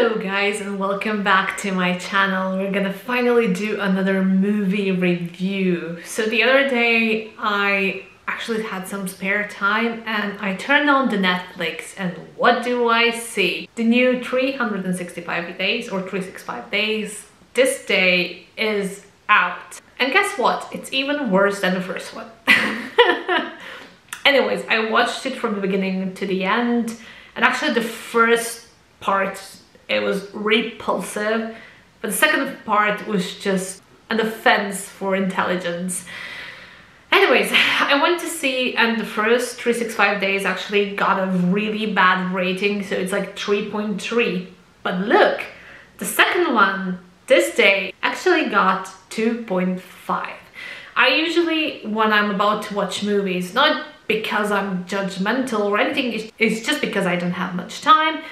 Hello guys, and welcome back to my channel. We're gonna finally do another movie review. So the other day I actually had some spare time and I turned on the Netflix, and what do I see? The new 365 days or 365 days, this day is out. And guess what? It's even worse than the first one. Anyways, I watched it from the beginning to the end, and actually the first part, it was repulsive, but the second part was just an offense for intelligence. Anyways, I went to see, and the first 365 days actually got a really bad rating, so it's like 3.3. But look, the second one, this day, actually got 2.5. I usually, when I'm about to watch movies, not because I'm judgmental or anything, it's just because I don't have much time.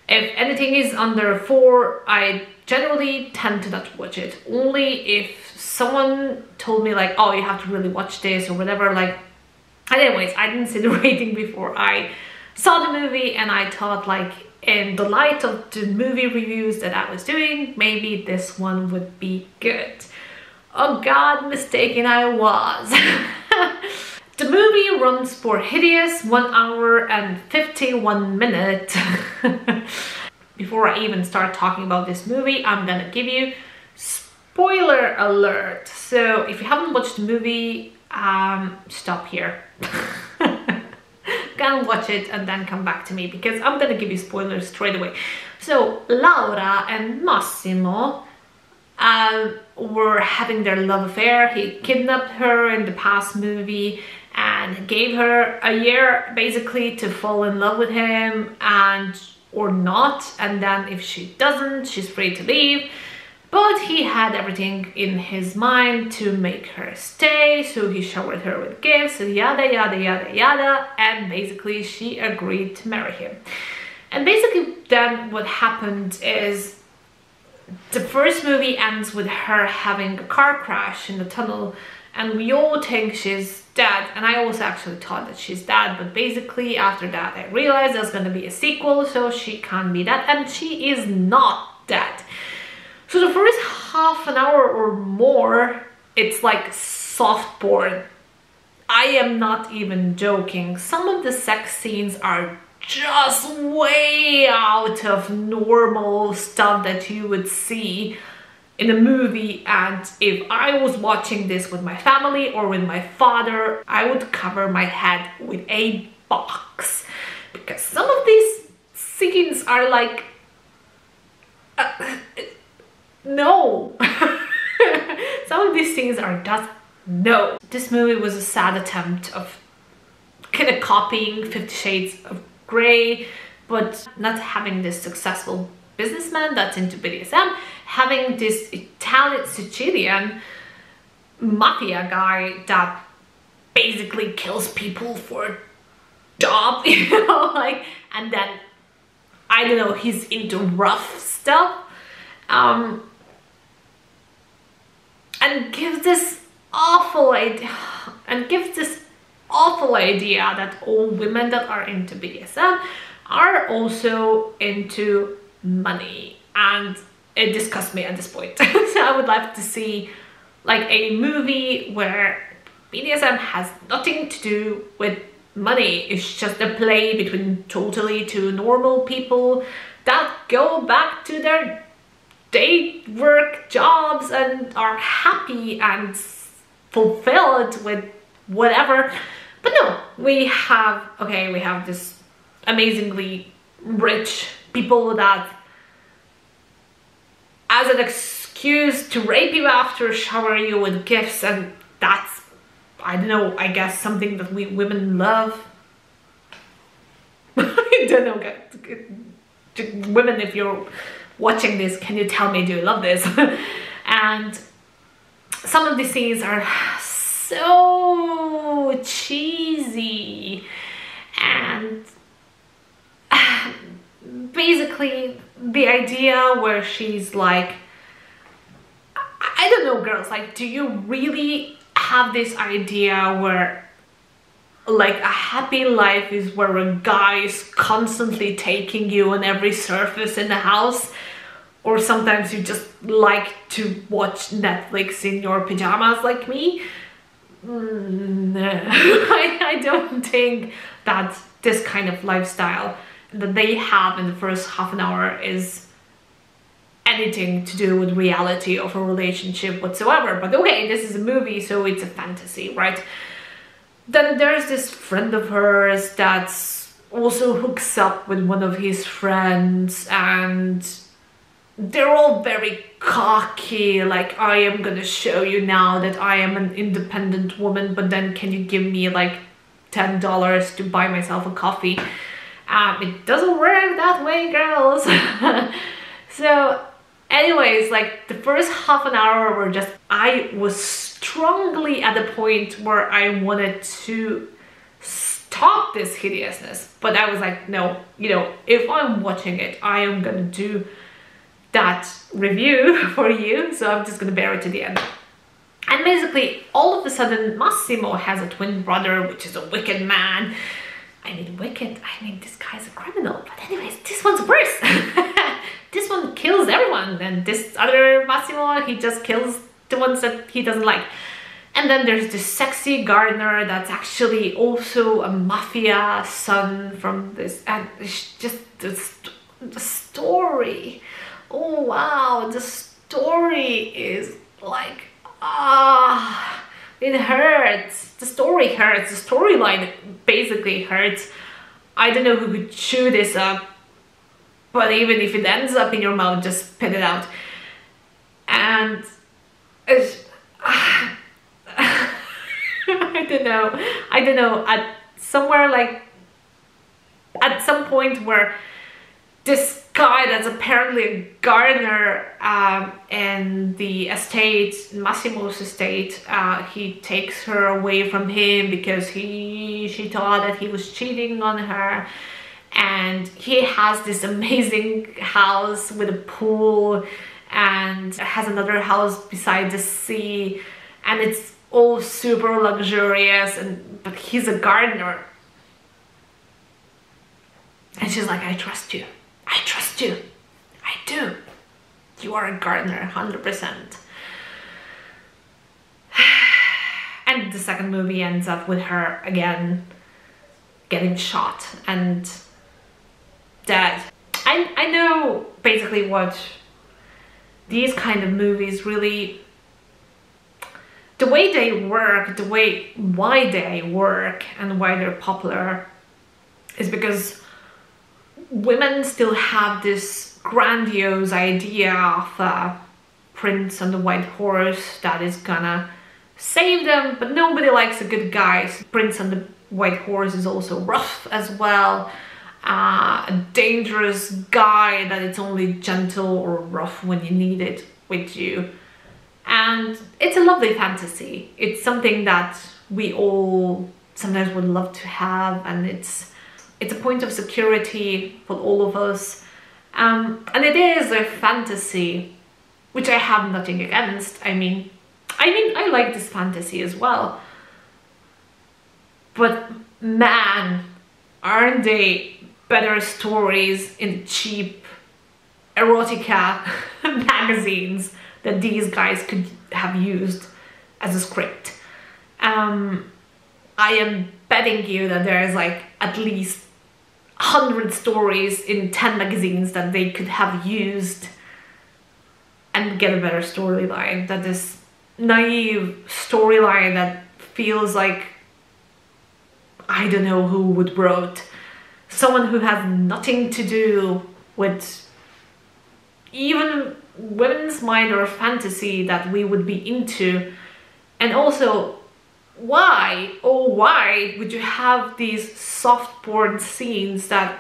If anything is under 4, I generally tend to not watch it. Only if someone told me like, oh, you have to really watch this or whatever, like. Anyways, I didn't see the rating before I saw the movie, and I thought, like, in the light of the movie reviews that I was doing, maybe this one would be good. Oh god, mistaken I was. The movie runs for hideous 1 hour and 51 minutes. Before I even start talking about this movie, I'm gonna give you spoiler alert. So if you haven't watched the movie, stop here. Go and watch it and then come back to me, because I'm gonna give you spoilers straight away. So Laura and Massimo were having their love affair. He kidnapped her in the past movie and gave her a year basically to fall in love with him, and or not, and then if she doesn't, she's free to leave. But he had everything in his mind to make her stay, so he showered her with gifts, yada yada yada yada, and basically she agreed to marry him. And basically then what happened is the first movie ends with her having a car crash in the tunnel, and we all think she's dead, and I also actually thought that she's dead, but basically after that I realized there's gonna be a sequel, so she can't be dead, and she is not dead. So the first half an hour or more, it's like soft porn. I am not even joking. Some of the sex scenes are just way out of normal stuff that you would see in a movie, and if I was watching this with my family or with my father, I would cover my head with a box, because some of these scenes are like no. Some of these scenes are just no. This movie was a sad attempt of kind of copying 50 Shades of Grey, but not having this successful businessman that's into BDSM, having this Italian Sicilian mafia guy that basically kills people for a job, you know, like, and then I don't know, he's into rough stuff, and gives this awful idea, that all women that are into BDSM are also into money, and it disgusts me at this point. So I would like to see like a movie where BDSM has nothing to do with money. It's just a play between totally two normal people that go back to their day work jobs and are happy and fulfilled with whatever. But no, we have this amazingly rich people that, as an excuse to rape you after, shower you with gifts, and that's, I don't know, I guess something that we women love. I don't know, women, if you're watching this, can you tell me, do you love this? And some of the scenes are so cheesy, and basically the idea where she's like, I don't know, girls, like, do you really have this idea where like a happy life is where a guy is constantly taking you on every surface in the house, or sometimes you just like to watch Netflix in your pajamas like me. No. I don't think that this kind of lifestyle that they have in the first half an hour is anything to do with reality of a relationship whatsoever. But okay, this is a movie, so it's a fantasy, right? Then there's this friend of hers that's also hooks up with one of his friends, and they're all very cocky, like, I am gonna show you now that I am an independent woman, but then can you give me like $10 to buy myself a coffee? It doesn't work that way, girls. So anyways, like the first half an hour were just, I was strongly at the point where I wanted to stop this hideousness, but I was like, no, you know, if I'm watching it, I am gonna do that review for you, so I'm just gonna bear it to the end. And basically, all of a sudden, Massimo has a twin brother, which is a wicked man. I mean, wicked, I mean, this guy's a criminal. But anyways, this one's worse. This one kills everyone, and this other Massimo, he just kills the ones that he doesn't like. And then there's this sexy gardener that's actually also a mafia son from this, and it's just the story. Oh wow, the story is like, it hurts. The story hurts. The storyline basically hurts. I don't know who could chew this up, but even if it ends up in your mouth, just spit it out. And it's, I don't know, at somewhere like, at some point where this guy that's apparently a gardener in the estate, Massimo's estate, he takes her away from him because she thought that he was cheating on her, and he has this amazing house with a pool and has another house beside the sea, and it's all super luxurious, but he's a gardener. And she's like, I trust you. I trust you. I do. You are a gardener, 100%. And the second movie ends up with her again getting shot and dead. I know basically what these kind of movies really, the way they work, why they work and why they're popular is because women still have this grandiose idea of a prince on the white horse that is gonna save them, but nobody likes a good guy. Prince on the white horse is also rough as well, a dangerous guy that it's only gentle or rough when you need it with you. And it's a lovely fantasy. It's something that we all sometimes would love to have, and it's a point of security for all of us, and it is a fantasy, which I have nothing against. I mean, I like this fantasy as well, but man, aren't they better stories in cheap erotica magazines that these guys could have used as a script. I am betting you that there is like at least 100 stories in 10 magazines that they could have used and get a better storyline. That this naive storyline that feels like, I don't know who would wrote. Someone who has nothing to do with even women's mind or fantasy that we would be into. And also, why would you have these soft porn scenes that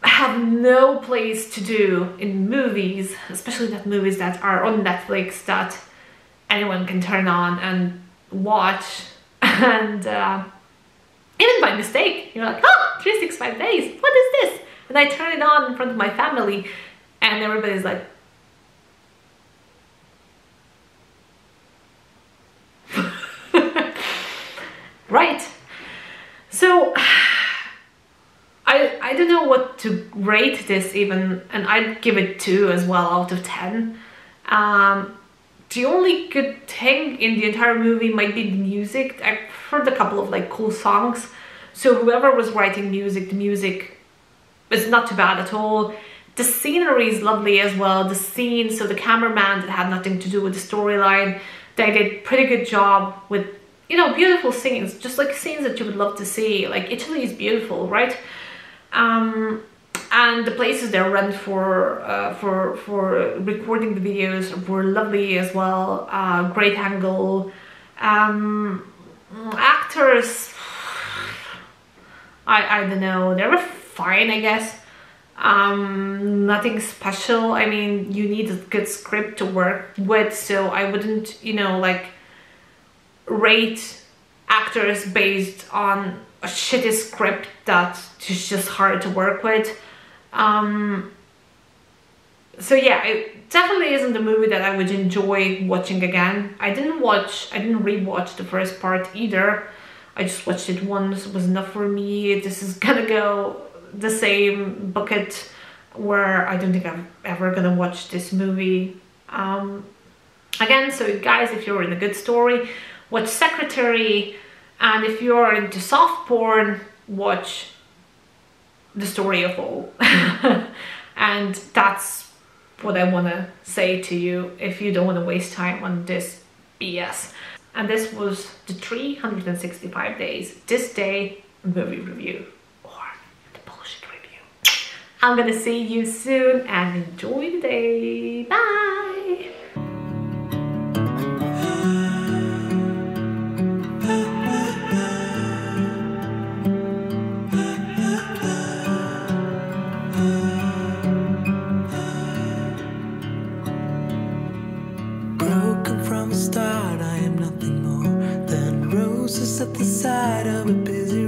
have no place to do in movies, especially not movies that are on Netflix that anyone can turn on and watch, and even by mistake you're like, oh, 365 days, what is this? And I turn it on in front of my family and everybody's like, rate this even, and I'd give it 2 as well out of 10. The only good thing in the entire movie might be the music. I've heard a couple of like cool songs, so whoever was writing music, the music is not too bad at all. The scenery is lovely as well. The scene, so the cameraman that had nothing to do with the storyline, they did pretty good job with, you know, beautiful scenes, just like scenes that you would love to see. Like Italy is beautiful, right? And the places they rent for recording the videos were lovely as well. Great angle. Actors, I don't know, they were fine, I guess. Nothing special. I mean, you need a good script to work with, so I wouldn't, you know, like rate actors based on a shitty script that is just hard to work with. So yeah, it definitely isn't a movie that I would enjoy watching again. I didn't rewatch the first part either. I just watched it once, it was enough for me. This is gonna go the same bucket where I don't think I'm ever gonna watch this movie again. So guys, if you're in a good story, watch Secretary, and if you're into soft porn, watch The Story of All. And that's what I want to say to you if you don't want to waste time on this BS. And this was the 365 days this day movie review, or the bullshit review. I'm gonna see you soon and enjoy the day. Bye. Broken from the start, I am nothing more than roses at the side of a busy